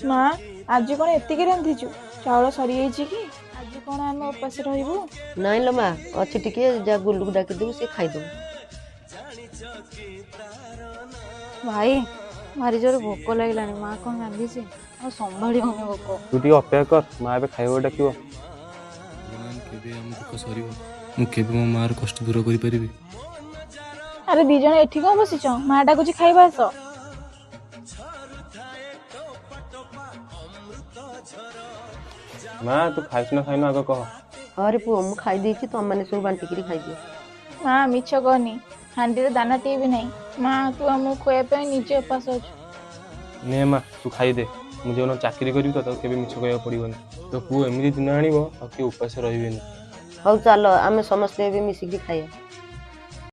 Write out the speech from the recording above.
ମା ଆଜି କଣ ଏତିକି ରାନ୍ଧିଛୁ? ଚାଉଳ ସରିଯାଇଛି କି? ଆଜି କଣ ଆମେ ଉପାସ ରହିବୁ? ନାଇଁ ଲୋ ମା, ଅଛି ଟିକେ, ଯା ଗୁଲୁକୁ ଡାକିଦେବୁ ସେ ଖାଇଦବୁ। ଭାଇ ଭାରି ଜୋରେ ଭୋକ ଲାଗିଲାଣି, ମା କଣ ରାନ୍ଧିଛି ଆଉ ସମ୍ଭାଳି ହଉନି ଭୋକ। ତୁ ଟିକେ ଅପେକ୍ଷା କର, ମା ଏବେ ଖାଇବାକୁ ଡାକିବ। ଭଗବାନ କେବେ ଆମ ଦୁଃଖ ସରିବ? ମୁଁ କେବେ ମୋ ମାଆର କଷ୍ଟ ଦୂର କରିପାରିବି? ଆରେ ଦି ଜଣ ଏଠି କଣ ବସିଛ? ମା ଡାକୁଛି ଖାଇବା ଆସ। ମା ତୁ ଖାଇଛୁ ନା ଖାଇନୁ ଆଗ କହ। ହରେ ପୁଅ, ମୁଁ ଖାଇ ଦେଇଛି, ତମମାନେ ସବୁ ବାଣ୍ଟିକିରି ଖାଇଦିଅ। ମା ମିଛ କହନି, ହାଣ୍ଡିରେ ଦାନାଟିଏ ବି ନାହିଁ। ମା ତୁ ଆମକୁ ଖୁଆଇବା ପାଇଁ ନିଜେ ଉପାସ ଅଛୁ। ନେ ମା ତୁ ଖାଇଦେ। ମୁଁ ଯେଉଁଦିନ ଚାକିରି କରିବି ତ ତାକୁ କେବେ ମିଛ କହିବାକୁ ପଡ଼ିବନି। ତୋ ପୁଅ ଏମିତି ଦିନ ଆଣିବ ଆଉ କିଏ ଉପାସ ରହିବେନି। ହଉ ଚାଲ, ଆମେ ସମସ୍ତେ ଏବେ ମିଶିକି ଖାଇବା।